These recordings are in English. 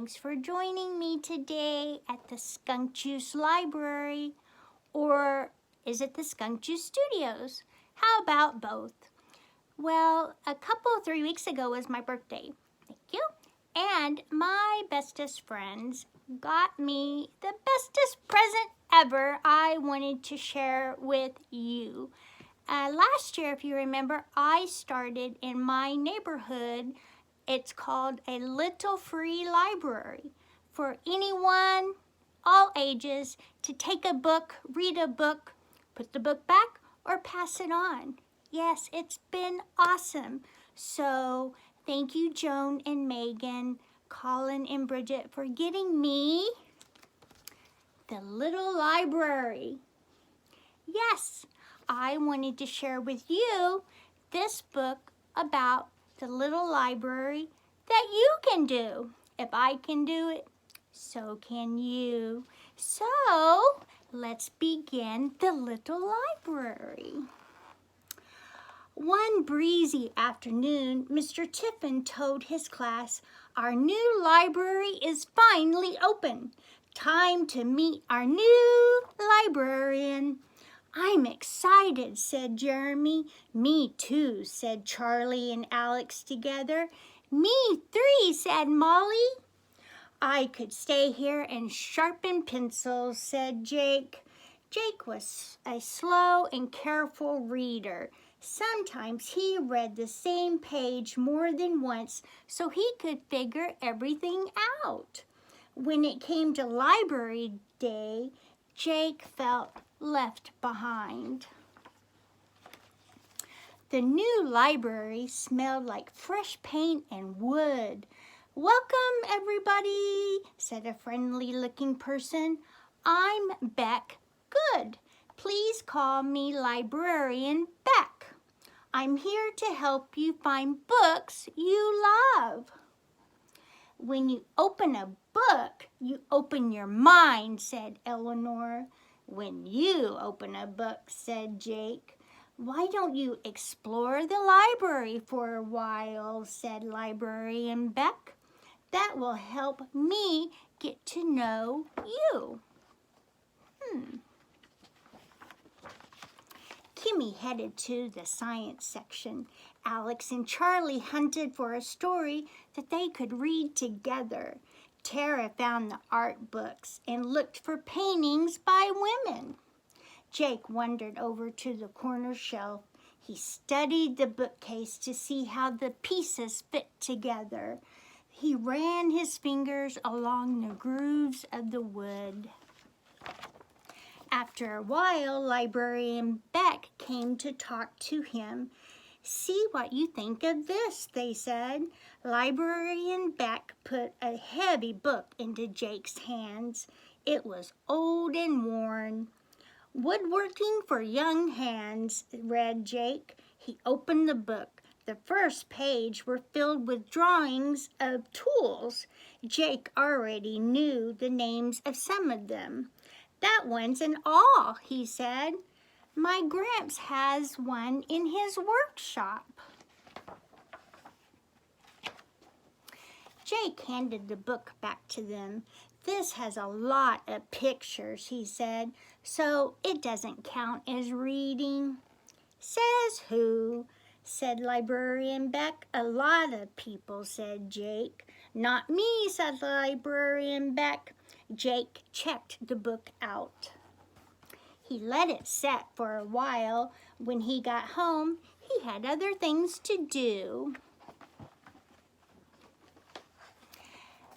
Thanks for joining me today at the Skunk Juice Library. Or is it the Skunk Juice Studios? How about both? Well, 3 weeks ago was my birthday. Thank you. And my bestest friends got me the bestest present ever I wanted to share with you. Last year, if you remember, I started in my neighborhood. It's called a Little Free Library for anyone, all ages, to take a book, read a book, put the book back, or pass it on. Yes, it's been awesome. So thank you, Joan and Megan, Colin and Bridget, for getting me the little library. Yes, I wanted to share with you this book about the little library that you can do. If I can do it, so can you. So let's begin the little library. One breezy afternoon, Mr. Tiffin told his class, "Our new library is finally open. Time to meet our new librarian." "I'm excited," said Jeremy. "Me too," said Charlie and Alex together. "Me three," said Molly. "I could stay here and sharpen pencils," said Jake. Jake was a slow and careful reader. Sometimes he read the same page more than once so he could figure everything out. When it came to library day, Jake felt left behind. The new library smelled like fresh paint and wood. "Welcome, everybody," said a friendly-looking person. "I'm Beck Good. Please call me Librarian Beck. I'm here to help you find books you love." "When you open a book, you open your mind," said Eleanor. "When you open a book," said Jake. "Why don't you explore the library for a while," said Librarian Beck. "That will help me get to know you." Kimmy headed to the science section. Alex and Charlie hunted for a story that they could read together. Tara found the art books and looked for paintings by women. Jake wandered over to the corner shelf. He studied the bookcase to see how the pieces fit together. He ran his fingers along the grooves of the wood. After a while, Librarian Beck came to talk to him. "See what you think of this," they said. Librarian Beck put a heavy book into Jake's hands. It was old and worn. "Woodworking for Young Hands," read Jake. He opened the book. The first page were filled with drawings of tools. Jake already knew the names of some of them. "That one's an awl," he said. "My Gramps has one in his workshop." Jake handed the book back to them. "This has a lot of pictures," he said, "so it doesn't count as reading." "Says who?" said Librarian Beck. "A lot of people," said Jake. "Not me," said Librarian Beck. Jake checked the book out. He let it set for a while. When he got home, he had other things to do.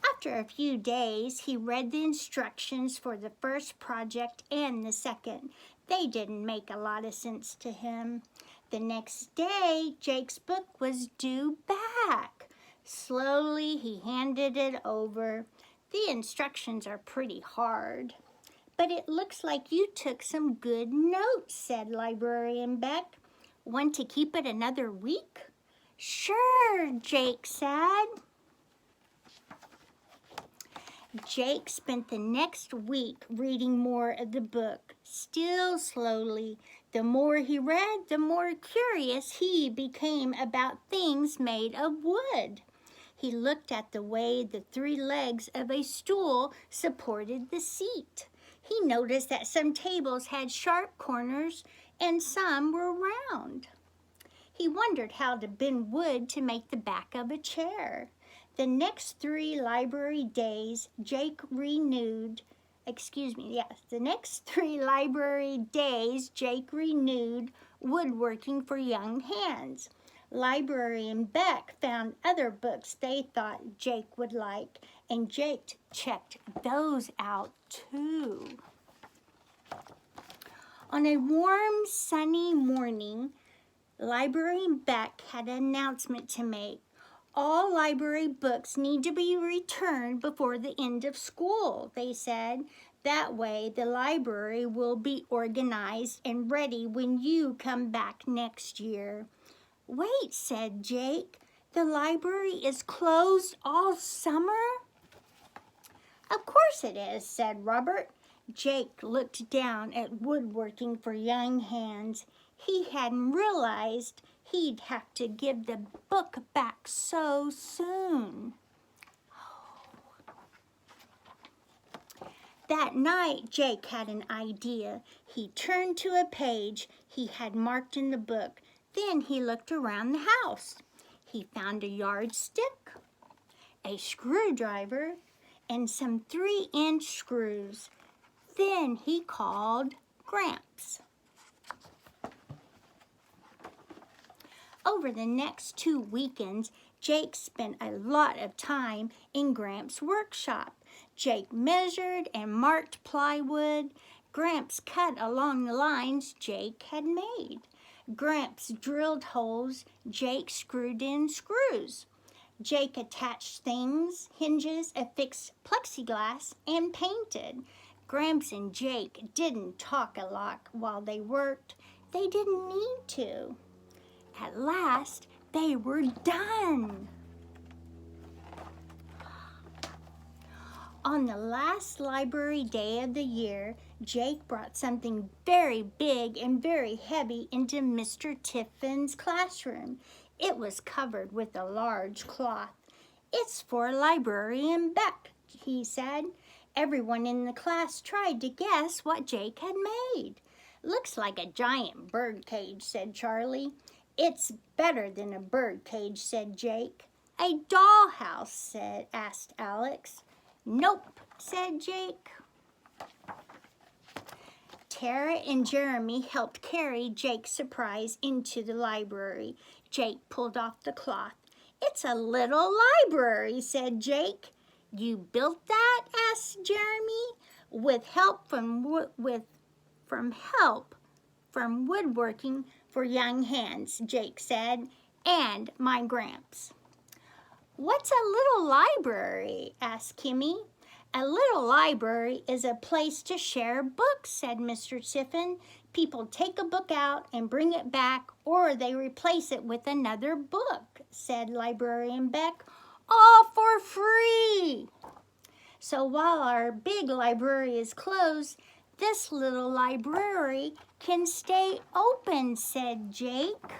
After a few days, he read the instructions for the first project and the second. They didn't make a lot of sense to him. The next day, Jake's book was due back. Slowly, he handed it over. "The instructions are pretty hard." "But it looks like you took some good notes," said Librarian Beck. "Want to keep it another week?" "Sure," Jake said. Jake spent the next week reading more of the book, still slowly. The more he read, the more curious he became about things made of wood. He looked at the way the 3 legs of a stool supported the seat. He noticed that some tables had sharp corners and some were round. He wondered how to bend wood to make the back of a chair. The next 3 library days, Jake renewed woodworking for young hands. Librarian Beck found other books they thought Jake would like, and Jake checked those out too. On a warm, sunny morning, Librarian Beck had an announcement to make. All library books need to be returned before the end of school, they said. That way, the library will be organized and ready when you come back next year. Wait, said Jake, the library is closed all summer? Of course it is, said Robert. Jake looked down at woodworking for young hands. He hadn't realized he'd have to give the book back so soon. That night, Jake had an idea. He turned to a page he had marked in the book. Then he looked around the house. He found a yardstick, a screwdriver, and some 3-inch screws. Then he called Gramps. Over the next 2 weekends, Jake spent a lot of time in Gramps' workshop. Jake measured and marked plywood. Gramps cut along the lines Jake had made. Gramps drilled holes. Jake screwed in screws. Jake attached things, hinges, affixed plexiglass, and painted. Gramps and Jake didn't talk a lot while they worked. They didn't need to. At last, they were done. On the last library day of the year, Jake brought something very big and very heavy into Mr. Tiffin's classroom. It was covered with a large cloth. It's for Librarian Beck, he said. Everyone in the class tried to guess what Jake had made. Looks like a giant bird cage, said Charlie. It's better than a bird cage, said Jake. A dollhouse, asked Alex. Nope, said Jake. Tara and Jeremy helped carry Jake's surprise into the library. Jake pulled off the cloth. It's a little library, said Jake. You built that? Asked Jeremy. With help from woodworking for young hands, Jake said, and my Gramps. What's a little library? Asked Kimmy. A little library is a place to share books, said Mr. Tiffin. People take a book out and bring it back, or they replace it with another book, said Librarian Beck. All for free. So while our big library is closed, this little library can stay open, said Jake.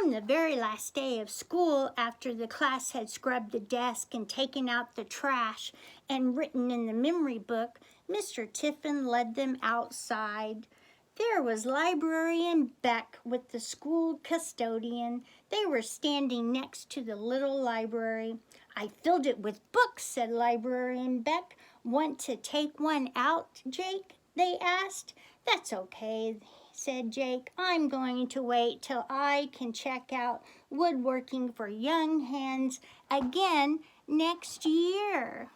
On the very last day of school, after the class had scrubbed the desk and taken out the trash and written in the memory book, Mr. Tiffin led them outside. There was Librarian Beck with the school custodian. They were standing next to the little library. I filled it with books, said Librarian Beck. Want to take one out, Jake? They asked. That's okay, said Jake. I'm going to wait till I can check out woodworking for young hands again next year.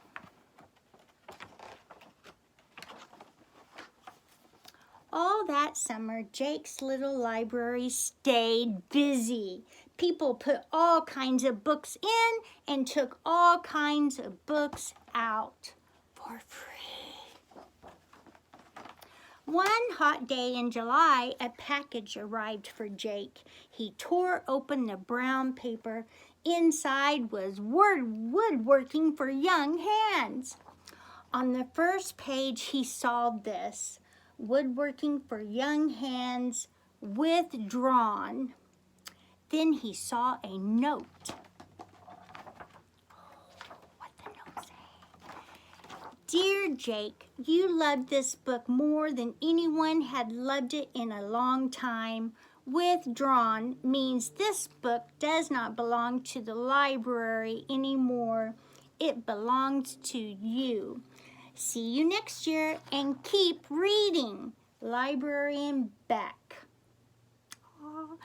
All that summer, Jake's little library stayed busy. People put all kinds of books in and took all kinds of books out for free. One hot day in July, a package arrived for Jake. He tore open the brown paper. Inside was woodworking for young hands. On the first page, he saw this: woodworking for young hands, withdrawn. Then he saw a note. What the note say? Dear Jake, you loved this book more than anyone had loved it in a long time. Withdrawn means this book does not belong to the library anymore. It belongs to you. See you next year and keep reading. Librarian Beck. Aww.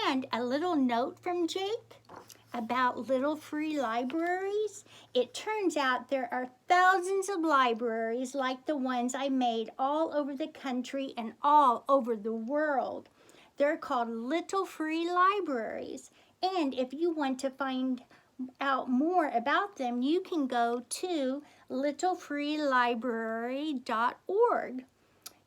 And a little note from Jake about little free libraries. It turns out there are thousands of libraries like the ones I made all over the country and all over the world. They're called Little Free Libraries. And if you want to find out more about them, you can go to littlefreelibrary.org.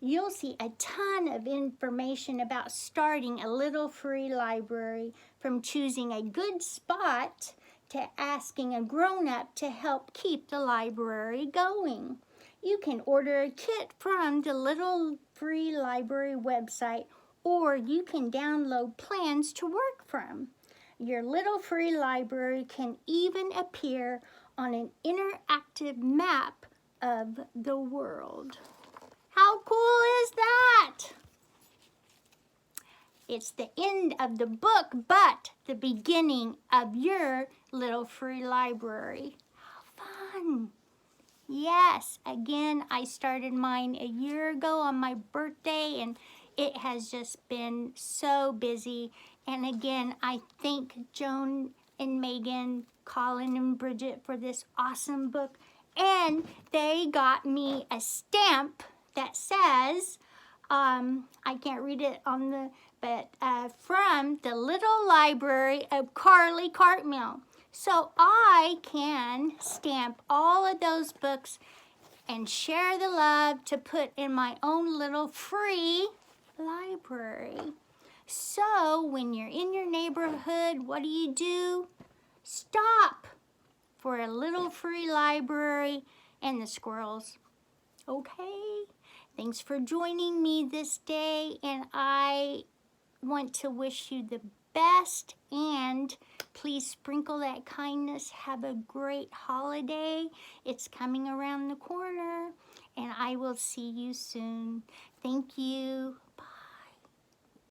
You'll see a ton of information about starting a little free library, from choosing a good spot to asking a grown-up to help keep the library going. You can order a kit from the Little Free Library website, or you can download plans to work from. Your Little Free Library can even appear on an interactive map of the world. How cool is that? It's the end of the book, but the beginning of your Little Free Library. How fun! Yes, again, I started mine a year ago on my birthday, and it has just been so busy. And again, I thank Joan and Megan, Colin and Bridget for this awesome book. And they got me a stamp that says, I can't read it on the, but from the Little Library of Carly Cartmill. So I can stamp all of those books and share the love to put in my own little free library. So when you're in your neighborhood, what do? Stop for a little free library and the squirrels. Okay? Thanks for joining me this day, and I want to wish you the best, and please sprinkle that kindness. Have a great holiday. It's coming around the corner, and I will see you soon. Thank you.